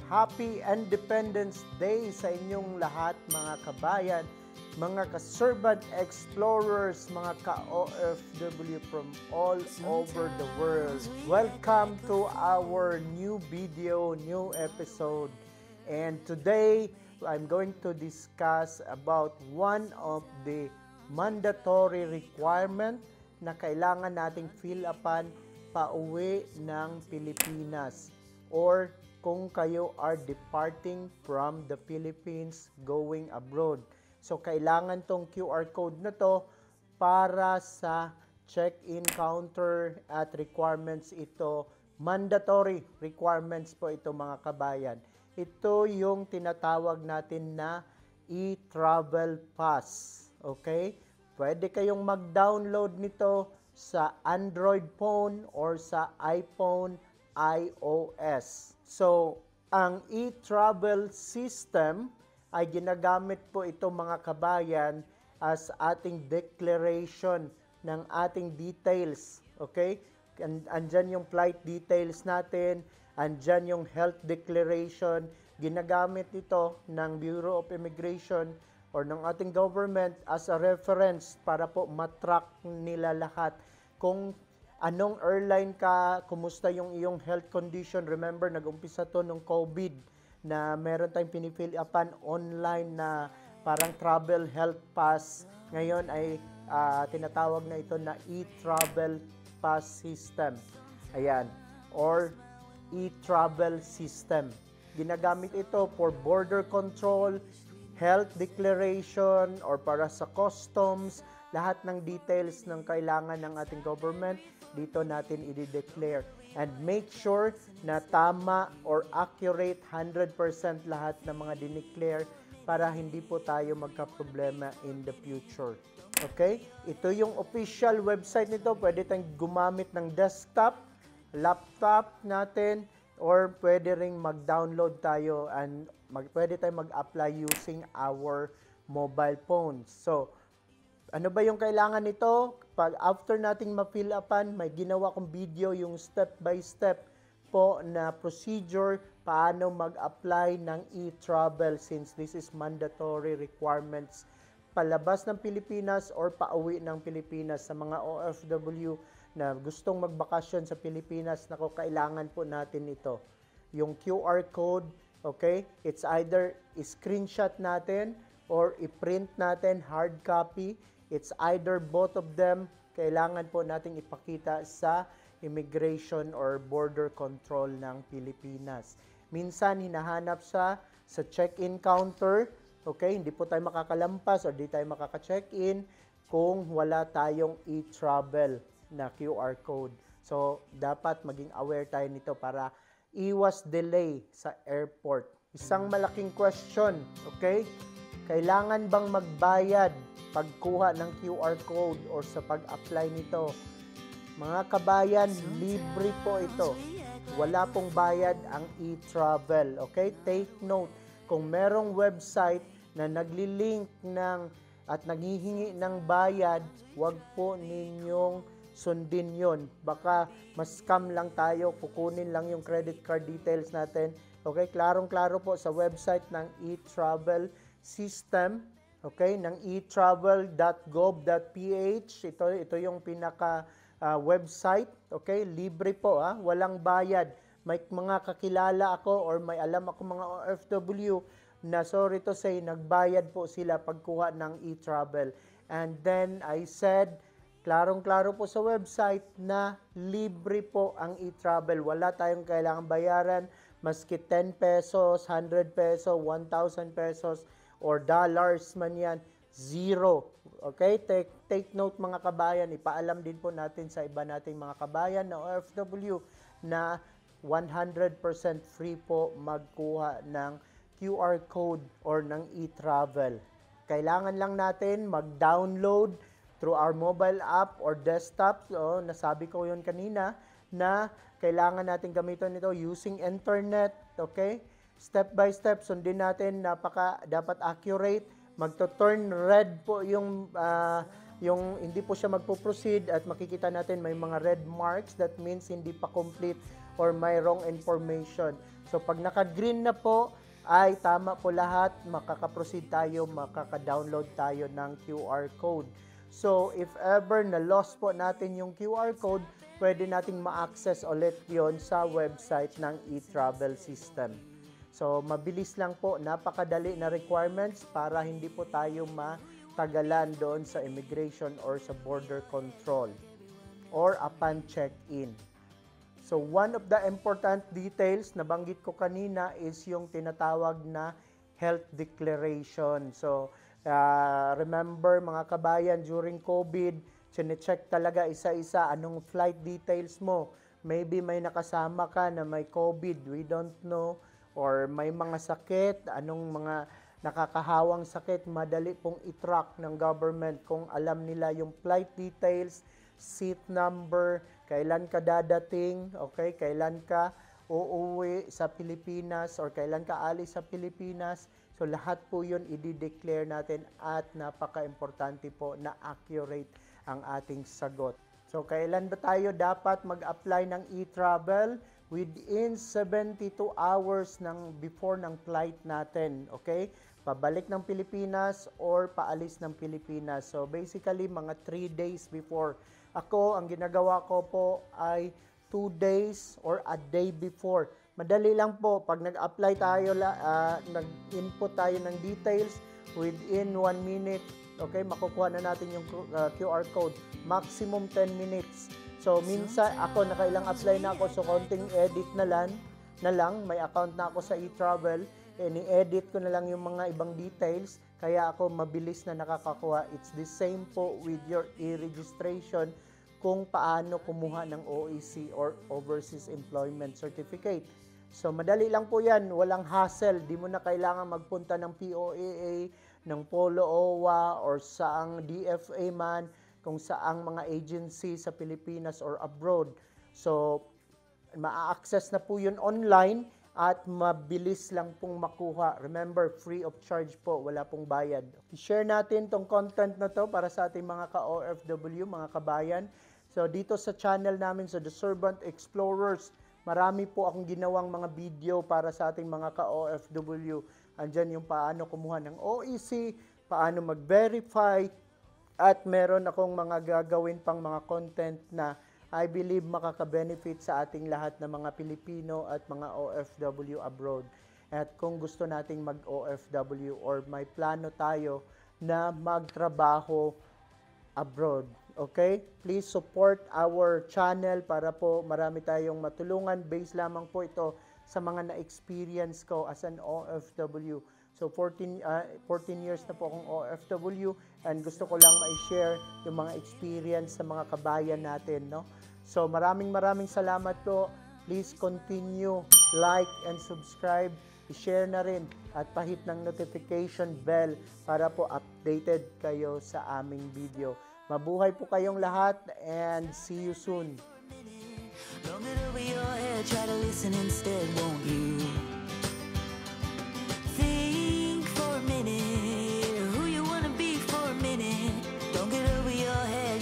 Happy Independence Day sa inyong lahat mga kabayan, mga ka-servant explorers, mga ka-OFW from all over the world. Welcome to our new video, new episode. And today, I'm going to discuss about one of the mandatory requirement na kailangan nating fill upan pauwi ng Pilipinas or kung kayo are departing from the Philippines going abroad. So, kailangan tong QR code na to para sa check-in counter at requirements ito. Mandatory requirements po ito mga kabayan. Ito yung tinatawag natin na e-travel pass. Okay? Pwede kayong mag-download nito sa Android phone or sa iPhone iOS. So, ang e-travel system ay ginagamit po ito mga kabayan as ating declaration ng ating details. Okay? Andyan yung flight details natin, andyan yung health declaration. Ginagamit ito ng Bureau of Immigration or ng ating government as a reference para po matrack nila lahat. Kung anong airline ka, kumusta yung iyong health condition. Remember, nag-umpisa to nung COVID na meron tayong pinifill upan online na parang travel health pass. Ngayon ay tinatawag na ito na e-travel pass system. Ayan. Or e-travel system. Ginagamit ito for border control, health declaration, or para sa customs. Lahat ng details ng kailangan ng ating government, dito natin i-declare. And make sure na tama or accurate 100% lahat ng mga dineclare para hindi po tayo magka-problema in the future. Okay? Ito yung official website nito. Pwede tayong gumamit ng desktop, laptop natin, or pwede ring mag-download tayo and pwede tayong mag-apply using our mobile phones. So, ano ba yung kailangan nito? Pag after nating ma-fill upan, may ginawa kong video yung step by step po na procedure paano mag-apply ng e-travel since this is mandatory requirements palabas ng Pilipinas or pauwi ng Pilipinas sa mga OFW na gustong magbakasyon sa Pilipinas. Nako, kailangan po natin ito. Yung QR code, okay? It's either i-screenshot natin or i-print natin hard copy. It's either both of them. Kailangan po nating ipakita sa immigration or border control ng Pilipinas. Minsan hinahanap sa check-in counter. Okay, hindi po tayo makakalampas o hindi tayo makaka-check-in kung wala tayong e-travel na QR code. So, dapat maging aware tayo nito para iwas delay sa airport. Isang malaking question, okay? Kailangan bang magbayad pagkuha ng QR code or sa pag-apply nito? Mga kabayan, libre po ito. Wala pong bayad ang e-travel. Okay? Take note, kung merong website na nagli-link ng at naghihingi ng bayad, wag po ninyong sundin yon. Baka mas-scam lang tayo, kukunin lang yung credit card details natin. Okay? Klarong-klaro po sa website ng e-travel system. Okay? Ng etravel.gov.ph. Ito yung pinaka website. Okay? Libre po, walang bayad. May mga kakilala ako or may alam ako mga OFW na sorry to say, nagbayad po sila pagkuha ng e-travel. And then I said, klarong-klaro po sa website na libre po ang e-travel. Wala tayong kailangang bayaran, maski 10 pesos, 100 pesos, 1,000 pesos, or dollars man yan, zero. Okay? Take note mga kabayan, ipaalam din po natin sa iba nating mga kabayan na OFW na 100% free po magkuha ng QR code or ng e-travel. Kailangan lang natin mag-download through our mobile app or desktop. So, nasabi ko yun kanina na kailangan natin gamitin ito using internet. Okay? Step by step, sundin natin, dapat accurate. Magto-turn red po yung hindi po siya magpo-proceed at makikita natin may mga red marks. That means hindi pa complete or may wrong information. So pag naka-green na po, ay tama po lahat, makaka-proceed tayo, makaka-download tayo ng QR code. So if ever na-lost po natin yung QR code, pwede nating ma-access ulit yon sa website ng e-travel system. So mabilis lang po, napakadali na requirements para hindi po tayo matagalan doon sa immigration or sa border control or upon check-in. So one of the important details na banggit ko kanina is yung tinatawag na health declaration. So remember mga kabayan, during COVID, chine-check talaga isa-isa anong flight details mo. Maybe may nakasama ka na may COVID, we don't know. Or may mga sakit, anong mga nakakahawang sakit, madali pong i-track ng government kung alam nila yung flight details, seat number, kailan ka dadating, okay, kailan ka uuwi sa Pilipinas or kailan ka alis sa Pilipinas. So lahat po yun i-declare natin at napaka-importante po na accurate ang ating sagot. So kailan ba tayo dapat mag-apply ng e-travel? Within 72 hours before ng flight natin, okay? Pabalik ng Pilipinas or paalis ng Pilipinas. So basically mga 3 days before. Ako, ang ginagawa ko po ay 2 days or a day before. Madali lang po. Pag nag-apply tayo, nag-input tayo ng details, within 1 minute, okay, makukuha na natin yung QR code. Maximum 10 minutes. So, minsan, ako, nakailang apply na ako, so konting edit na lang, may account na ako sa e-travel, ni-edit ko na lang yung mga ibang details, kaya ako mabilis na nakakakuha. It's the same po with your e-registration kung paano kumuha ng OEC or Overseas Employment Certificate. So, madali lang po yan, walang hassle, di mo na kailangan magpunta ng POAA, ng Polo OWA, or saang DFA man, kung saang mga agency sa Pilipinas or abroad. So, ma-access na po yun online at mabilis lang pong makuha. Remember, free of charge po, wala pong bayad. I-share natin tong content na to para sa ating mga ka-OFW, mga kabayan. So, dito sa channel namin, sa The Servant Explorers, marami po akong ginawang mga video para sa ating mga ka-OFW. Andyan yung paano kumuha ng OEC, paano mag-verify, at meron akong mga gagawin pang mga content na I believe makaka-benefit sa ating lahat ng mga Pilipino at mga OFW abroad. At kung gusto nating mag-OFW or may plano tayo na magtrabaho abroad. Okay? Please support our channel para po marami tayong matulungan. Based lamang po ito sa mga na-experience ko as an OFW. So 14 years na po akong OFW and gusto ko lang ma-share yung mga experience sa mga kabayan natin, no? So maraming salamat po. Please continue, like and subscribe. I-share na rin at pahit ng notification bell para po updated kayo sa aming video. Mabuhay po kayong lahat and see you soon. Long it over your head, try to listen instead, won't you?